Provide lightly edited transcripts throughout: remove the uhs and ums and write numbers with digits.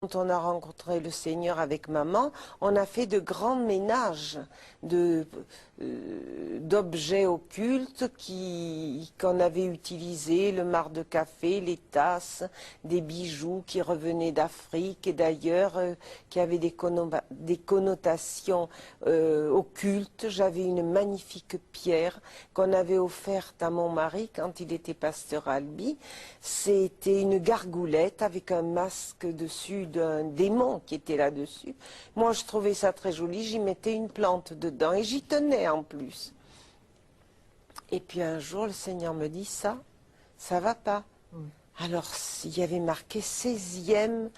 Quand on a rencontré le Seigneur avec maman, on a fait de grands ménages d'objets occultes qu'on avait utilisés, le marc de café, les tasses, des bijoux qui revenaient d'Afrique et d'ailleurs, qui avaient des connotations occultes. J'avais une magnifique pierre qu'on avait offerte à mon mari quand il était pasteur à Albi. C'était une gargoulette avec un masque dessus d'un démon qui était là-dessus. Moi, je trouvais ça très joli. J'y mettais une plante dedans et j'y tenais en plus. Et puis un jour, le Seigneur me dit, ça va pas. Alors, il y avait marqué 16e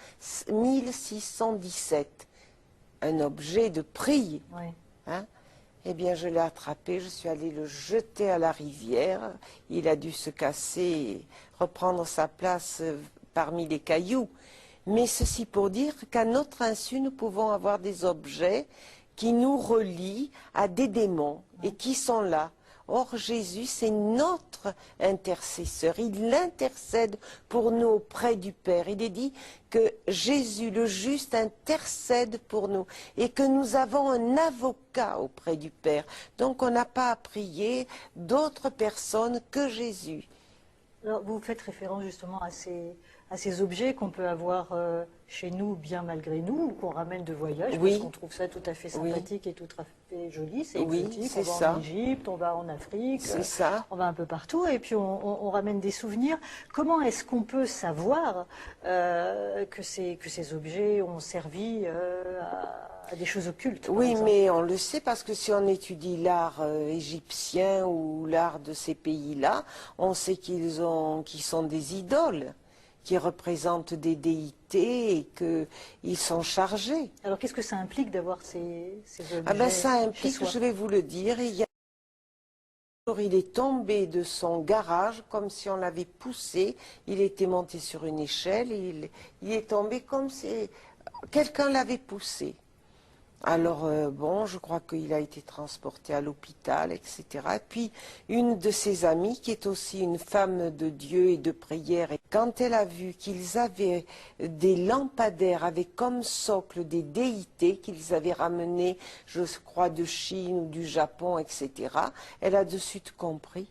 1617, un objet de prix. Oui. Hein? Eh bien, je l'ai attrapé, je suis allée le jeter à la rivière. Il a dû se casser et reprendre sa place parmi les cailloux. Mais ceci pour dire qu'à notre insu, nous pouvons avoir des objets qui nous relient à des démons et qui sont là. Or, Jésus, c'est notre intercesseur. Il intercède pour nous auprès du Père. Il est dit que Jésus, le juste, intercède pour nous et que nous avons un avocat auprès du Père. Donc, on n'a pas à prier d'autres personnes que Jésus. Alors, vous faites référence justement à ces objets qu'on peut avoir chez nous bien malgré nous, ou qu'on ramène de voyage, Oui. parce qu'on trouve ça tout à fait sympathique et tout à fait joli, c'est Oui, exotique, c'est on va ça. en Égypte, on va en Afrique, C'est ça. on va un peu partout, et puis on ramène des souvenirs. Comment est-ce qu'on peut savoir que ces objets ont servi à des choses occultes, par Oui, exemple? mais on le sait parce que si on étudie l'art égyptien ou l'art de ces pays-là, on sait qu'ils sont des idoles, qui représentent des déités et qu'ils sont chargés. Alors qu'est-ce que ça implique d'avoir ces objets Ah ben ça chez implique, soi? je vais vous le dire, il est tombé de son garage comme si on l'avait poussé, il était monté sur une échelle, et il est tombé comme si quelqu'un l'avait poussé. Alors, bon, je crois qu'il a été transporté à l'hôpital, etc. Et puis, une de ses amies, qui est aussi une femme de Dieu et de prière, et quand elle a vu qu'ils avaient des lampadaires avec comme socle des déités qu'ils avaient ramenés, je crois, de Chine ou du Japon, etc., elle a de suite compris.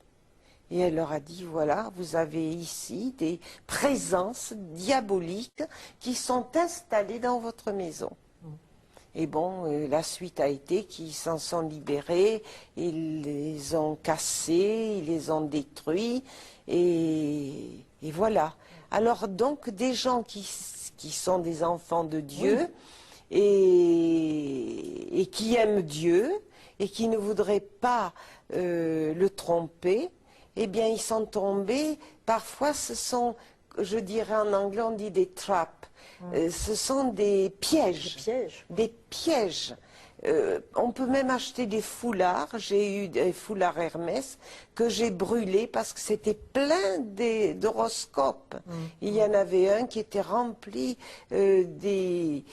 Et elle leur a dit, voilà, vous avez ici des présences diaboliques qui sont installées dans votre maison. Et bon, la suite a été qu'ils s'en sont libérés, ils les ont cassés, ils les ont détruits, et voilà. Alors donc, des gens qui sont des enfants de Dieu, Oui. et qui aiment Dieu, et qui ne voudraient pas le tromper, eh bien, ils sont tombés, parfois ce sont, je dirais en anglais, on dit des traps. Ce sont des pièges. Des pièges. Des pièges. On peut même acheter des foulards. J'ai eu des foulards Hermès que j'ai brûlés parce que c'était plein d'horoscopes. Il y en avait un qui était rempli de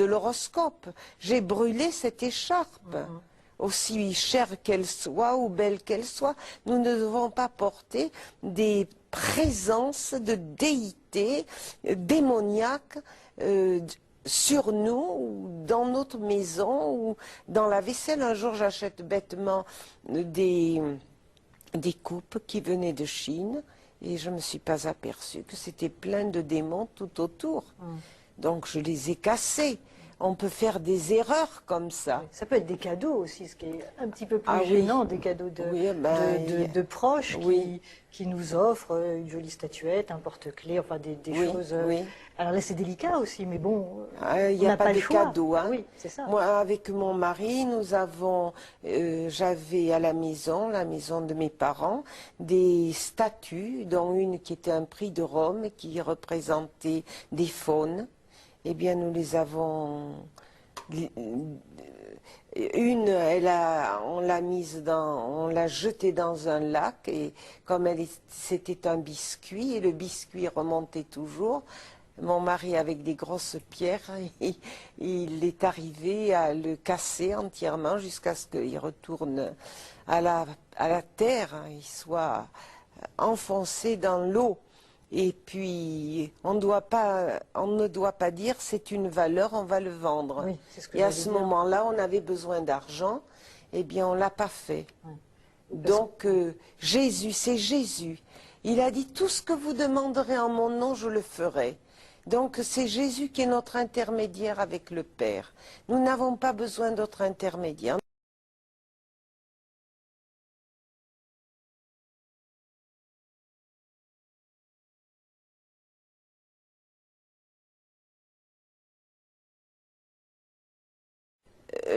l'horoscope. J'ai brûlé cette écharpe. Aussi chère qu'elle soit ou belle qu'elle soit, nous ne devons pas porter des présences de déités démoniaques sur nous, ou dans notre maison, ou dans la vaisselle. Un jour, j'achète bêtement des coupes qui venaient de Chine, et je ne me suis pas aperçue que c'était plein de démons tout autour. Donc je les ai cassés. On peut faire des erreurs comme ça. Ça peut être des cadeaux aussi, ce qui est un petit peu plus Ah oui. gênant, des cadeaux Oui, ben, de proches oui. qui nous offrent une jolie statuette, un porte-clés, enfin des Oui, choses. oui. Alors là, c'est délicat aussi, mais bon, Il on n'y a n'a pas le de choix. cadeau. Hein. Oui, c'est ça. Moi, avec mon mari, j'avais à la maison de mes parents, des statues, dont une qui était un prix de Rome, qui représentait des faunes. Eh bien, nous les avons. On l'a jetée dans un lac, et comme c'était un biscuit, et le biscuit remontait toujours, mon mari, avec des grosses pierres, il est arrivé à le casser entièrement jusqu'à ce qu'il retourne à la terre, il soit enfoncé dans l'eau. Et puis, on ne doit pas dire c'est une valeur, on va le vendre. Oui, c'est ce que Et à j'allais ce dire. moment-là, on avait besoin d'argent, eh bien, on ne l'a pas fait. Ouais. Donc, Jésus, c'est Jésus. Il a dit, tout ce que vous demanderez en mon nom, je le ferai. Donc, c'est Jésus qui est notre intermédiaire avec le Père. Nous n'avons pas besoin d'autre intermédiaire.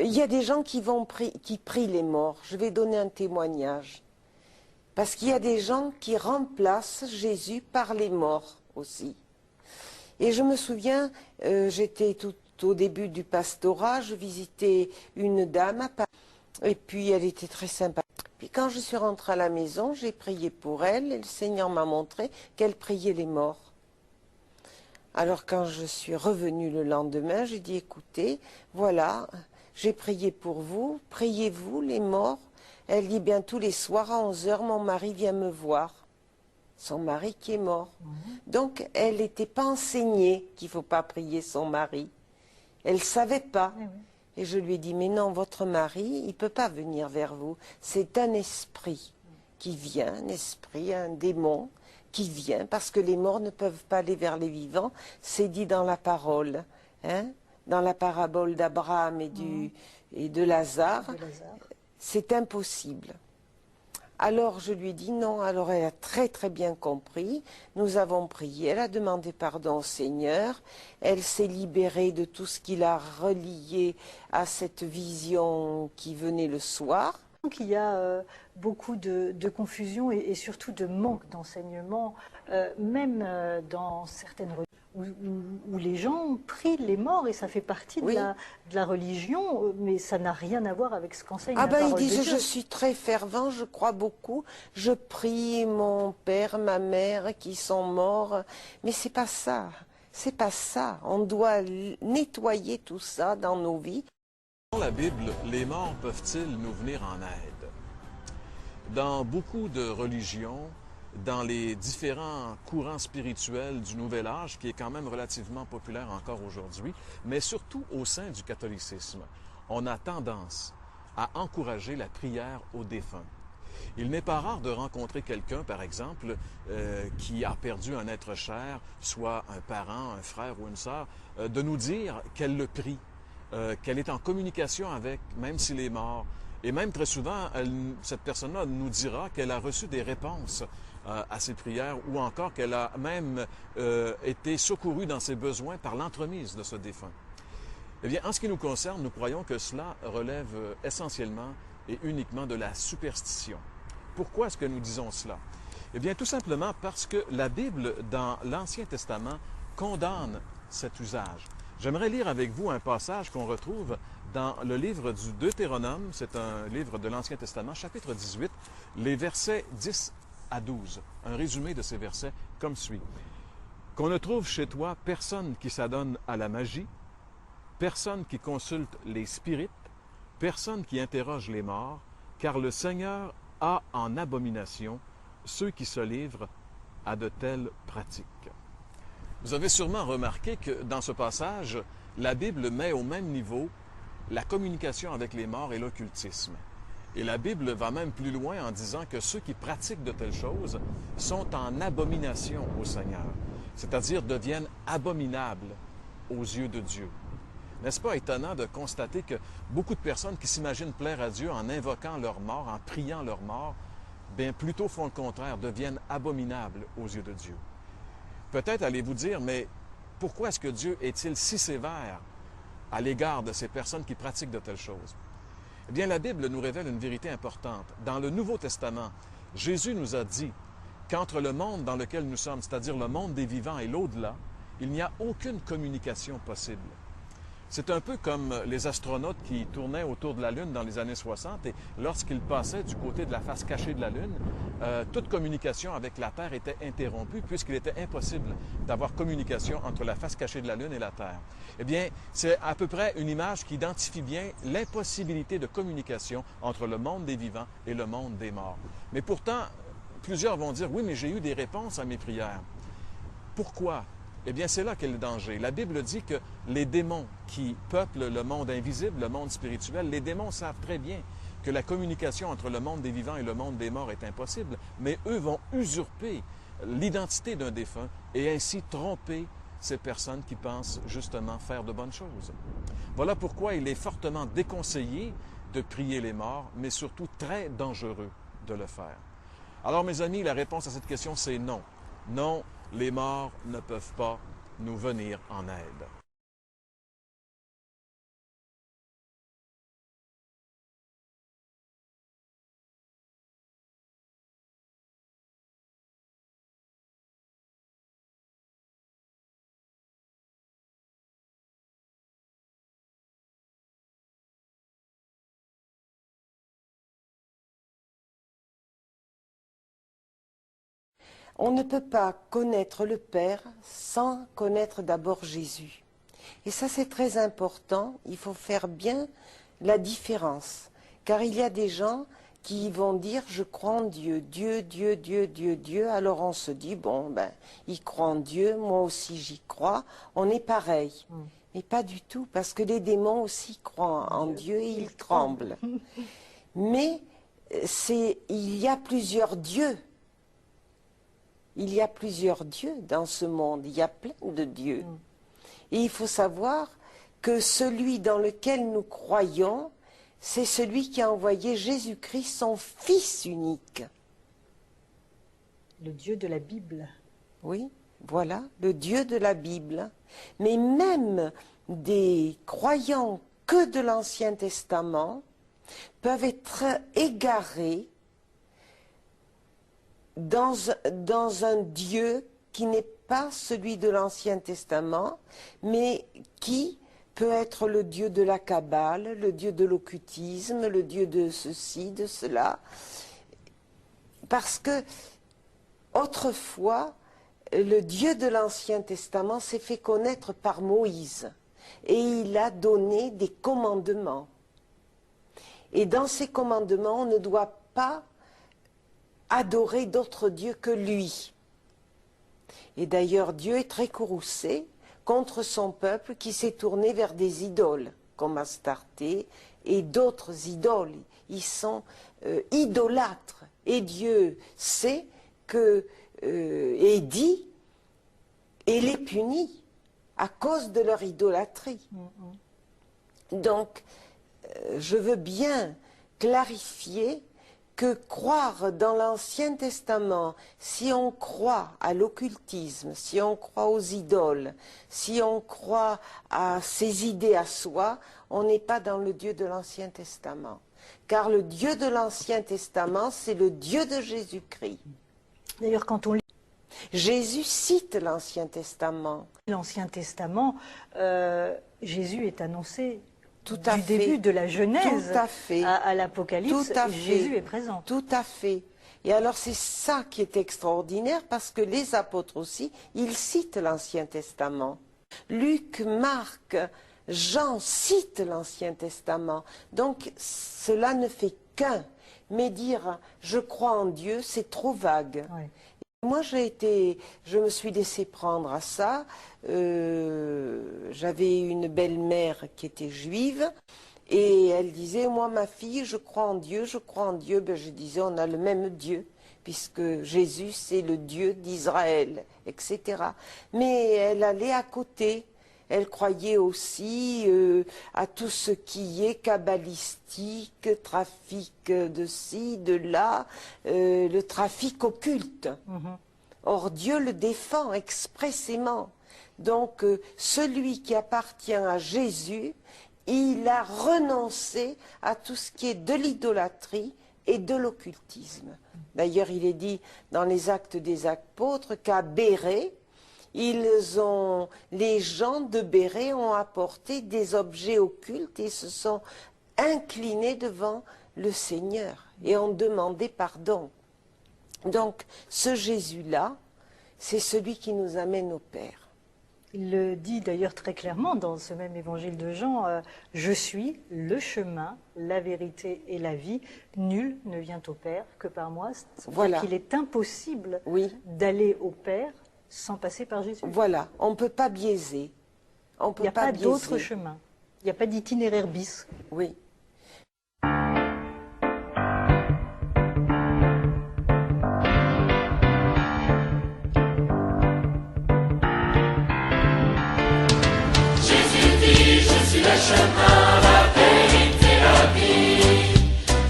Il y a des gens qui prient les morts. Je vais donner un témoignage. Parce qu'il y a des gens qui remplacent Jésus par les morts aussi. Et je me souviens, j'étais tout au début du pastorat, je visitais une dame à Paris, et puis elle était très sympa. Puis quand je suis rentrée à la maison, j'ai prié pour elle, et le Seigneur m'a montré qu'elle priait les morts. Alors quand je suis revenue le lendemain, j'ai dit, écoutez, voilà, j'ai prié pour vous, priez-vous les morts. Elle dit, bien tous les soirs à 11 heures, mon mari vient me voir. Son mari qui est mort. Donc, elle n'était pas enseignée qu'il ne faut pas prier son mari. Elle ne savait pas. Oui, oui. Et je lui ai dit, mais non, votre mari, il ne peut pas venir vers vous. C'est un esprit qui vient, un esprit, un démon qui vient, parce que les morts ne peuvent pas aller vers les vivants. C'est dit dans la parole, hein, dans la parabole d'Abraham et de Lazare. De Lazare. C'est impossible. Alors je lui ai dit non, alors elle a très très bien compris, nous avons prié, elle a demandé pardon au Seigneur, elle s'est libérée de tout ce qui l'a relié à cette vision qui venait le soir. Donc il y a beaucoup de confusion et surtout de manque d'enseignement, même dans certaines religions où les gens prient les morts et ça fait partie Oui. de la religion, mais ça n'a rien à voir avec ce qu'enseigne Ah la ben ils parole de disent Dieu. je suis très fervent, je crois beaucoup, je prie mon père, ma mère qui sont morts, mais c'est pas ça, c'est pas ça, on doit nettoyer tout ça dans nos vies. Dans la Bible, les morts peuvent-ils nous venir en aide? Dans beaucoup de religions, dans les différents courants spirituels du Nouvel Âge, qui est quand même relativement populaire encore aujourd'hui, mais surtout au sein du catholicisme, on a tendance à encourager la prière aux défunts. Il n'est pas rare de rencontrer quelqu'un, par exemple, qui a perdu un être cher, soit un parent, un frère ou une sœur, de nous dire qu'elle le prie, qu'elle est en communication avec, même s'il est mort. Et même très souvent, cette personne-là nous dira qu'elle a reçu des réponses à ses prières ou encore qu'elle a même été secourue dans ses besoins par l'entremise de ce défunt. Eh bien, en ce qui nous concerne, nous croyons que cela relève essentiellement et uniquement de la superstition. Pourquoi est-ce que nous disons cela? Eh bien, tout simplement parce que la Bible, dans l'Ancien Testament, condamne cet usage. J'aimerais lire avec vous un passage qu'on retrouve dans le livre du Deutéronome, c'est un livre de l'Ancien Testament, chapitre 18, les versets 10 à 12. Un résumé de ces versets comme suit. « Qu'on ne trouve chez toi personne qui s'adonne à la magie, personne qui consulte les spirites, personne qui interroge les morts, car le Seigneur a en abomination ceux qui se livrent à de telles pratiques. » Vous avez sûrement remarqué que dans ce passage, la Bible met au même niveau la communication avec les morts et l'occultisme. Et la Bible va même plus loin en disant que ceux qui pratiquent de telles choses sont en abomination au Seigneur, c'est-à-dire deviennent abominables aux yeux de Dieu. N'est-ce pas étonnant de constater que beaucoup de personnes qui s'imaginent plaire à Dieu en invoquant leur mort, en priant leur mort, bien plutôt font le contraire, deviennent abominables aux yeux de Dieu. Peut-être allez-vous dire, mais pourquoi est-ce que Dieu est-il si sévère à l'égard de ces personnes qui pratiquent de telles choses? Eh bien, la Bible nous révèle une vérité importante. Dans le Nouveau Testament, Jésus nous a dit qu'entre le monde dans lequel nous sommes, c'est-à-dire le monde des vivants et l'au-delà, il n'y a aucune communication possible. C'est un peu comme les astronautes qui tournaient autour de la Lune dans les années 60 et lorsqu'ils passaient du côté de la face cachée de la Lune, toute communication avec la Terre était interrompue puisqu'il était impossible d'avoir communication entre la face cachée de la Lune et la Terre. Eh bien, c'est à peu près une image qui identifie bien l'impossibilité de communication entre le monde des vivants et le monde des morts. Mais pourtant, plusieurs vont dire, oui, mais j'ai eu des réponses à mes prières. Pourquoi? Eh bien, c'est là qu'est le danger. La Bible dit que les démons qui peuplent le monde invisible, le monde spirituel, les démons savent très bien que la communication entre le monde des vivants et le monde des morts est impossible, mais eux vont usurper l'identité d'un défunt et ainsi tromper ces personnes qui pensent justement faire de bonnes choses. Voilà pourquoi il est fortement déconseillé de prier les morts, mais surtout très dangereux de le faire. Alors, mes amis, la réponse à cette question, c'est non. Non, les morts ne peuvent pas nous venir en aide. On ne peut pas connaître le Père sans connaître d'abord Jésus. Et ça, c'est très important. Il faut faire bien la différence. Car il y a des gens qui vont dire « je crois en Dieu, Dieu, Dieu, Dieu, Dieu, Dieu ». Alors on se dit « bon, ben, il croit en Dieu, moi aussi j'y crois, on est pareil ». Mais pas du tout, parce que les démons aussi croient en Dieu et ils tremblent. Mais il y a plusieurs dieux. Il y a plusieurs dieux dans ce monde, il y a plein de dieux. Et il faut savoir que celui dans lequel nous croyons, c'est celui qui a envoyé Jésus-Christ, son Fils unique. Le Dieu de la Bible. Oui, voilà, le Dieu de la Bible. Mais même des croyants que de l'Ancien Testament peuvent être égarés dans un Dieu qui n'est pas celui de l'Ancien Testament, mais qui peut être le Dieu de la Kabbale, le Dieu de l'occultisme, le Dieu de ceci, de cela. Parce que, autrefois, le Dieu de l'Ancien Testament s'est fait connaître par Moïse, et il a donné des commandements. Et dans ces commandements, on ne doit pas adorer d'autres dieux que lui. Et d'ailleurs, Dieu est très courroucé contre son peuple qui s'est tourné vers des idoles, comme Astarté et d'autres idoles. Ils sont idolâtres. Et Dieu sait que, et dit, et les punit à cause de leur idolâtrie. Donc, je veux bien clarifier que croire dans l'Ancien Testament, si on croit à l'occultisme, si on croit aux idoles, si on croit à ses idées à soi, on n'est pas dans le Dieu de l'Ancien Testament. Car le Dieu de l'Ancien Testament, c'est le Dieu de Jésus-Christ. D'ailleurs, quand on lit Jésus cite l'Ancien Testament. l'Ancien Testament, Jésus est annoncé Tout à du fait. début de la Genèse Tout à fait. à l'Apocalypse, Tout à fait. Jésus est présent. Tout à fait. Et alors c'est ça qui est extraordinaire parce que les apôtres aussi, ils citent l'Ancien Testament. Luc, Marc, Jean citent l'Ancien Testament. Donc cela ne fait qu'un. Mais dire je crois en Dieu, c'est trop vague. Ouais. Moi, je me suis laissée prendre à ça. J'avais une belle-mère qui était juive et elle disait, moi, ma fille, je crois en Dieu, je crois en Dieu. Ben, je disais, on a le même Dieu, puisque Jésus, c'est le Dieu d'Israël, etc. Mais elle allait à côté. Elle croyait aussi à tout ce qui est kabbalistique, trafic de ci, de là, le trafic occulte. Or, Dieu le défend expressément. Donc, celui qui appartient à Jésus, il a renoncé à tout ce qui est de l'idolâtrie et de l'occultisme. D'ailleurs, il est dit dans les Actes des Apôtres qu'à Bérée, les gens de Bérée ont apporté des objets occultes et se sont inclinés devant le Seigneur et ont demandé pardon. Donc, ce Jésus-là, c'est celui qui nous amène au Père. Il le dit d'ailleurs très clairement dans ce même évangile de Jean, je suis le chemin, la vérité et la vie. Nul ne vient au Père que par moi. Voilà. Il est impossible Oui. d'aller au Père sans passer par Jésus. Voilà, on ne peut pas biaiser. On Il peut n'y a pas biaiser. d'autre chemin. Il n'y a pas d'itinéraire bis. Oui. Jésus dit, je suis le chemin, la vérité, la vie.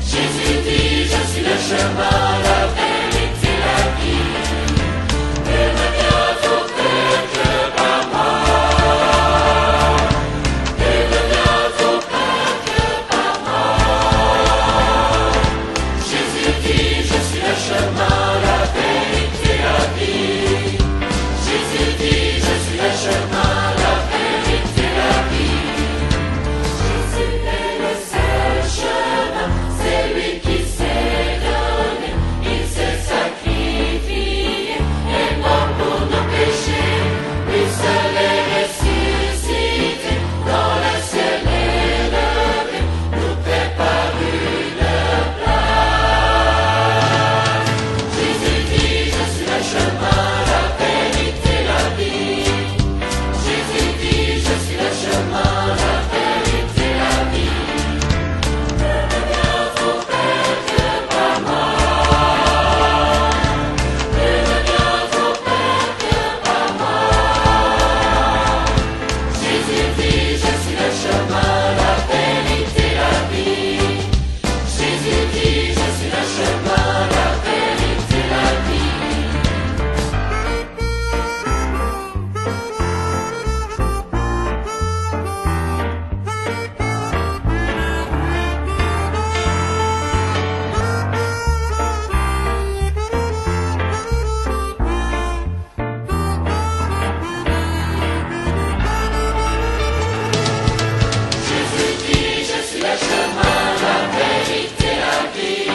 Jésus dit, je suis le chemin, la vérité, la vie. Et ne viens au Père que par moi. Et ne viens au Père que par moi. Jésus dit, je suis le chemin, la vérité, la vie. Jésus dit, je suis le chemin, la vérité, la vie. Jésus est le seul chemin, c'est lui qui s'est donné, il s'est sacrifié, est mort pour nos péchés, lui seul est ressuscité, dans le ciel élevé, nous prépare une place. Jésus dit, je suis le chemin, la vérité, la vie. Jésus dit, je suis le chemin, la vérité, la vie. Ne viens au Père que par moi. Ne viens au Père que par moi. Jésus dit, je suis le chemin, la vérité, la vie. Jésus dit, je suis le chemin, la vérité, la vie. Jésus dit, je suis le chemin, la vérité, la vie.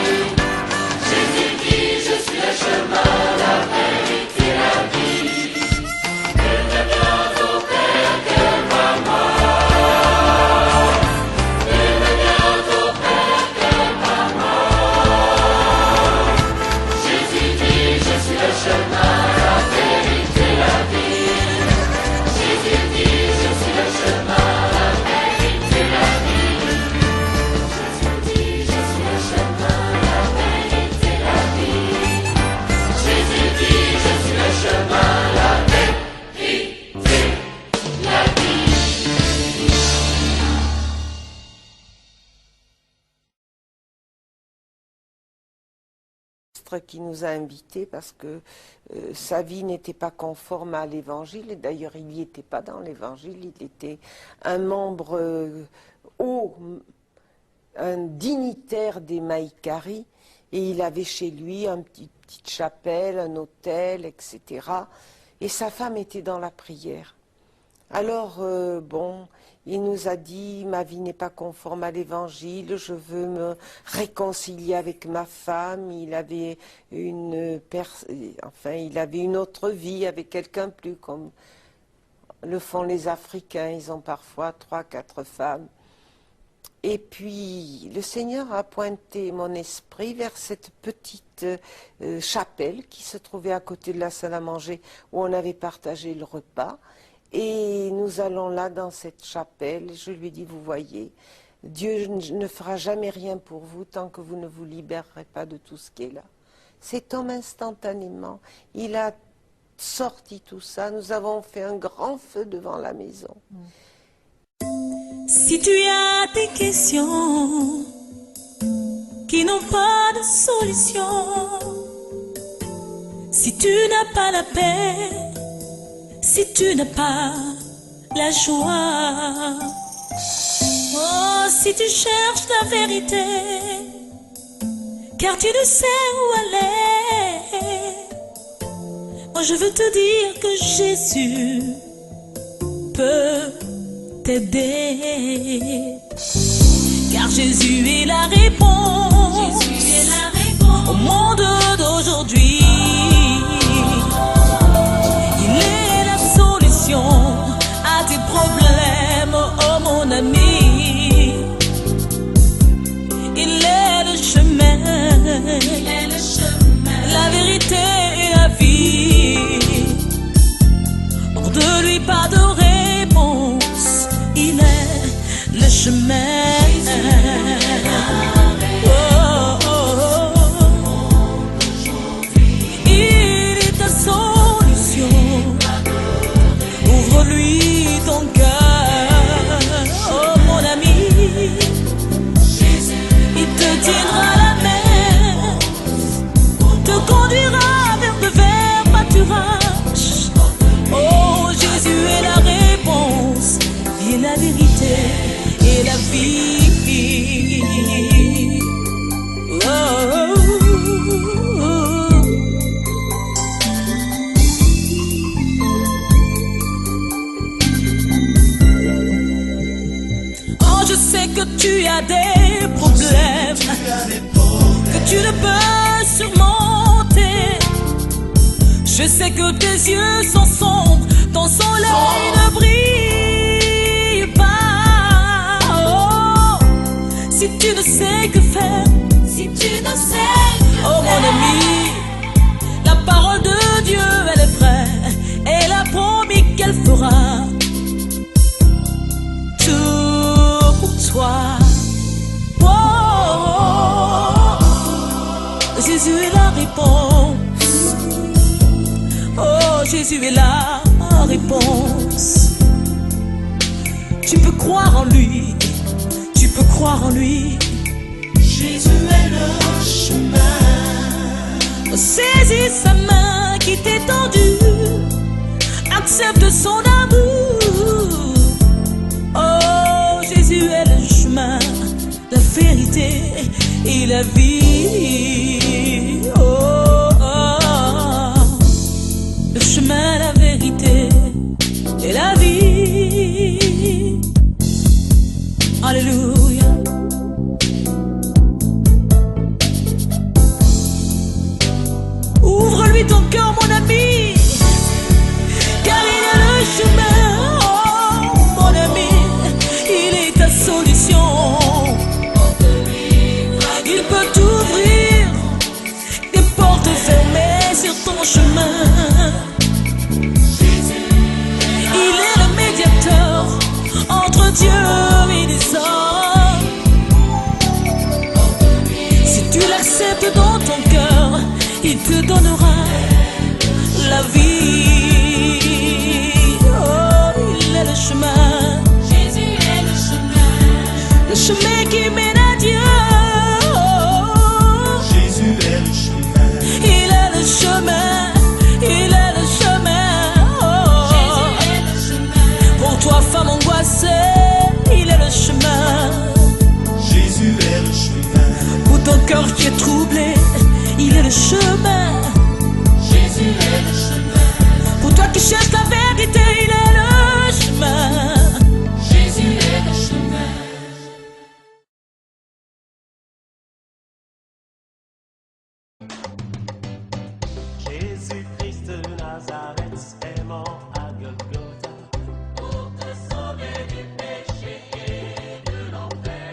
Jésus dit, je suis le chemin, la vérité, la vie. Il ne vient au Père que par moi. Il ne vient au Père que par moi. Jésus dit, je suis le chemin, la vérité, la vie. Jésus dit, je suis le chemin, la vérité, la vie. Jésus dit, je suis le chemin, la vérité, la vie. Jésus dit, je suis le chemin, la vérité, la vie. Qui nous a invités parce que sa vie n'était pas conforme à l'évangile, et d'ailleurs il n'y était pas dans l'évangile, il était un membre haut, un dignitaire des Maïkari, et il avait chez lui une petite chapelle, un hôtel, etc. Et sa femme était dans la prière. Alors, il nous a dit, ma vie n'est pas conforme à l'évangile, je veux me réconcilier avec ma femme. Il avait une autre vie avec quelqu'un plus, comme le font les Africains, ils ont parfois 3, 4 femmes. Et puis, le Seigneur a pointé mon esprit vers cette petite chapelle qui se trouvait à côté de la salle à manger où on avait partagé le repas. Et nous allons là dans cette chapelle. Je lui ai dit, vous voyez, Dieu ne fera jamais rien pour vous tant que vous ne vous libérerez pas de tout ce qui est là. Cet homme, instantanément, il a sorti tout ça. Nous avons fait un grand feu devant la maison. Si tu as des questions qui n'ont pas de solution, si tu n'as pas la paix, si tu n'as pas la joie, oh, si tu cherches la vérité, car tu ne sais où aller, moi je veux te dire que Jésus peut t'aider, car Jésus est la réponse, au monde d'aujourd'hui. Il est la solution à tes problèmes, oh mon ami. Il est le chemin, la vérité et la vie. chemin. Oh, oh, oh. Il est ta solution. Ouvre-lui ton cœur, oh mon ami. Il te tiendra la main, te conduira vers de verts pâturages. Oh, Jésus est la réponse, il est la vérité et la vie. Oh, oh, oh. Oh, je sais que tu as des problèmes, que tu ne peux surmonter. Je sais que tes yeux sont sombres, ton soleil ne brille pas. Oh, si tu ne sais que faire, oh mon ami, la parole de Dieu elle est vraie, elle a promis qu'elle fera tout pour toi. Oh, Jésus est la réponse. Oh, Jésus est la réponse. Tu peux croire en lui, tu peux croire en lui. Jésus est le chemin. Saisis sa main qui t'est tendue, accepte son amour. Oh, Jésus est le chemin, la vérité et la vie. Oh, oh. Le chemin, la vérité et la vie. Alléluia. Ouvre-lui ton cœur, mon ami, car il est le chemin. Oh, mon ami, il est ta solution. Il peut t'ouvrir des portes fermées sur ton chemin. Il est le médiateur entre Dieu et les hommes. Si tu l'acceptes dans ton cœur, il te donnera la vie. Oh, il est le chemin. Jésus est le chemin qui mène à Dieu. Oh, Jésus est le chemin. il est le chemin. Il est le chemin. Oh, Jésus est le chemin. pour toi, femme angoissée, il est le chemin. Jésus est le chemin. Pour ton cœur qui est troublé, il est le chemin. Jésus est le chemin. Pour toi qui cherches la vérité, il est le chemin. Jésus est le chemin. Jésus-Christ de Nazareth est mort à Golgotha Pour te sauver du péché et de l'enfer.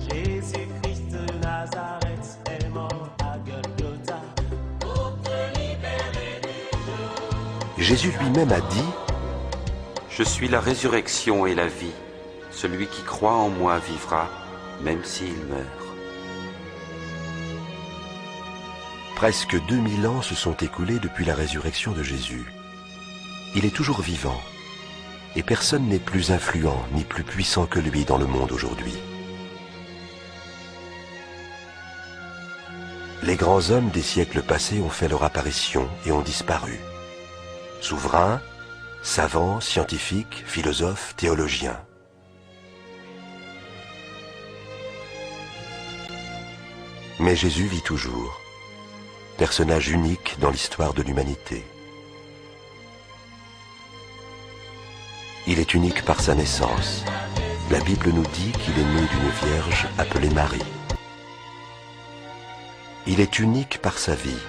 Jésus-Christ de Nazareth est mort à Golgotha Pour te libérer du joug. Jésus lui-même a dit : Je suis la résurrection et la vie. Celui qui croit en moi vivra, même s'il meurt. presque 2000 ans se sont écoulés depuis la résurrection de Jésus. Il est toujours vivant, et personne n'est plus influent ni plus puissant que lui dans le monde aujourd'hui. Les grands hommes des siècles passés ont fait leur apparition et ont disparu. Souverains, savants, scientifiques, philosophes, théologiens. Mais Jésus vit toujours, personnage unique dans l'histoire de l'humanité. Il est unique par sa naissance. La Bible nous dit qu'il est né d'une vierge appelée Marie. Il est unique par sa vie.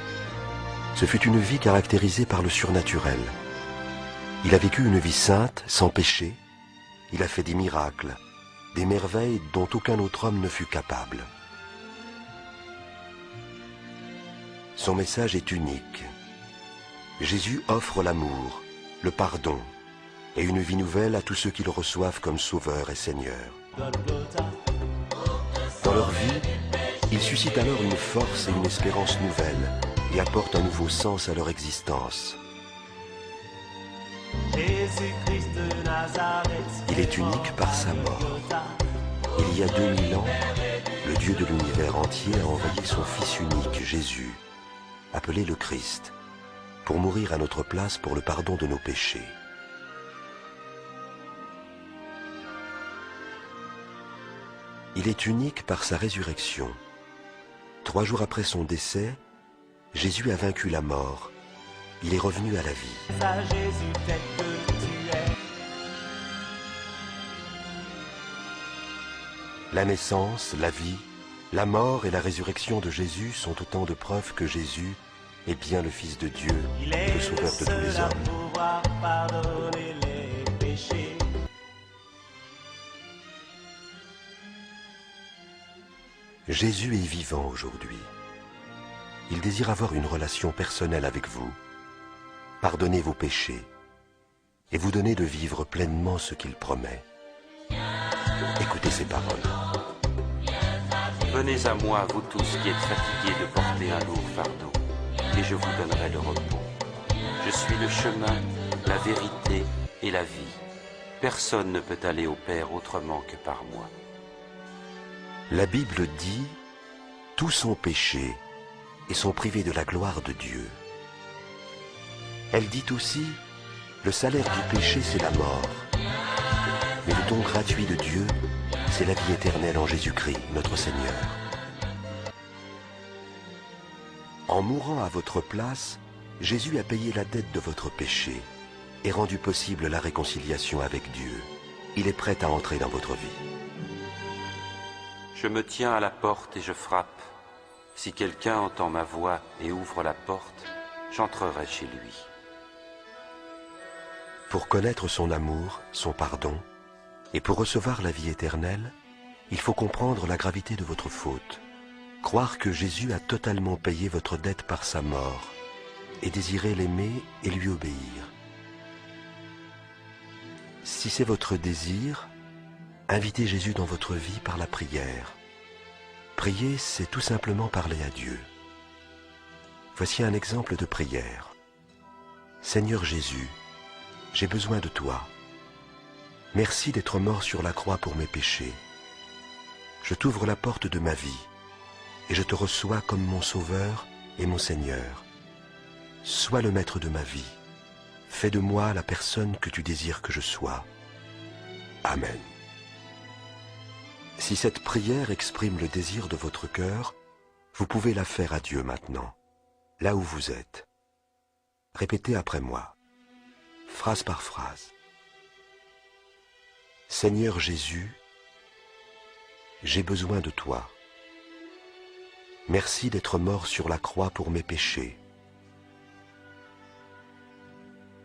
Ce fut une vie caractérisée par le surnaturel. Il a vécu une vie sainte, sans péché. Il a fait des miracles, des merveilles dont aucun autre homme ne fut capable. Son message est unique. Jésus offre l'amour, le pardon et une vie nouvelle à tous ceux qui le reçoivent comme Sauveur et Seigneur. Dans leur vie, ils suscitent alors une force et une espérance nouvelles et apportent un nouveau sens à leur existence. Jésus-Christ de Nazareth, Il est unique par sa mort. Il y a 2000 ans, le Dieu de l'univers entier a envoyé son Fils unique, Jésus, appelé le Christ, pour mourir à notre place pour le pardon de nos péchés. Il est unique par sa résurrection. 3 jours après son décès, Jésus a vaincu la mort. Il est revenu à la vie. à Jésus tel que tu es. La naissance, la vie, la mort et la résurrection de Jésus sont autant de preuves que Jésus est bien le Fils de Dieu, Il est le Sauveur de tous les seul à hommes. pouvoir pardonner les péchés. Jésus est vivant aujourd'hui. Il désire avoir une relation personnelle avec vous, pardonner vos péchés et vous donner de vivre pleinement ce qu'il promet. Écoutez ces paroles. Venez à moi, vous tous qui êtes fatigués de porter un lourd fardeau, et je vous donnerai le repos. Je suis le chemin, la vérité et la vie. Personne ne peut aller au Père autrement que par moi. La Bible dit « Tous ont péché et sont privés de la gloire de Dieu ». Elle dit aussi « Le salaire du péché, c'est la mort. Mais le don gratuit de Dieu, c'est la vie éternelle en Jésus-Christ, notre Seigneur. » En mourant à votre place, Jésus a payé la dette de votre péché et rendu possible la réconciliation avec Dieu. Il est prêt à entrer dans votre vie. Je me tiens à la porte et je frappe. Si quelqu'un entend ma voix et ouvre la porte, j'entrerai chez lui. Pour connaître son amour, son pardon, et pour recevoir la vie éternelle, il faut comprendre la gravité de votre faute, croire que Jésus a totalement payé votre dette par sa mort, et désirer l'aimer et lui obéir. Si c'est votre désir, invitez Jésus dans votre vie par la prière. Prier, c'est tout simplement parler à Dieu. Voici un exemple de prière. Seigneur Jésus, j'ai besoin de toi. Merci d'être mort sur la croix pour mes péchés. Je t'ouvre la porte de ma vie et je te reçois comme mon Sauveur et mon Seigneur. Sois le maître de ma vie. Fais de moi la personne que tu désires que je sois. Amen. Si cette prière exprime le désir de votre cœur, vous pouvez la faire à Dieu maintenant, là où vous êtes. Répétez après moi, phrase par phrase. Seigneur Jésus, j'ai besoin de toi. Merci d'être mort sur la croix pour mes péchés.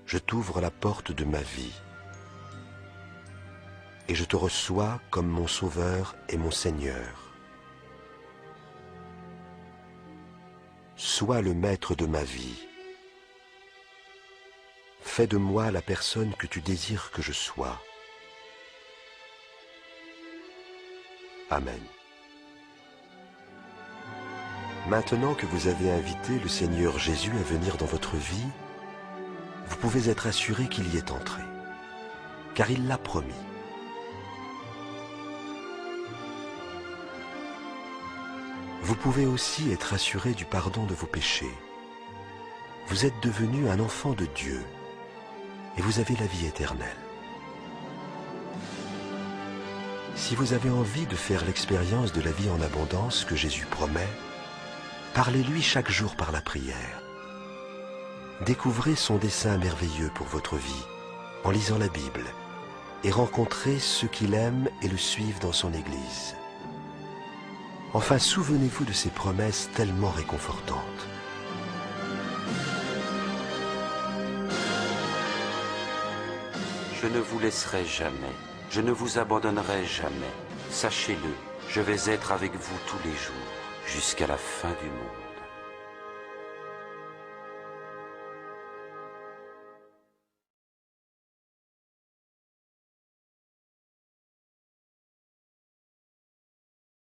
Je t'ouvre la porte de ma vie et je te reçois comme mon Sauveur et mon Seigneur. Sois le maître de ma vie. Fais de moi la personne que tu désires que je sois. Amen. Maintenant que vous avez invité le Seigneur Jésus à venir dans votre vie, vous pouvez être assuré qu'il y est entré, car il l'a promis. Vous pouvez aussi être assuré du pardon de vos péchés. Vous êtes devenu un enfant de Dieu et vous avez la vie éternelle. Si vous avez envie de faire l'expérience de la vie en abondance que Jésus promet, parlez-lui chaque jour par la prière. Découvrez son dessein merveilleux pour votre vie en lisant la Bible et rencontrez ceux qu'il aime et le suivent dans son Église. Enfin, souvenez-vous de ces promesses tellement réconfortantes. Je ne vous laisserai jamais, je ne vous abandonnerai jamais. Sachez-le, je vais être avec vous tous les jours, jusqu'à la fin du monde.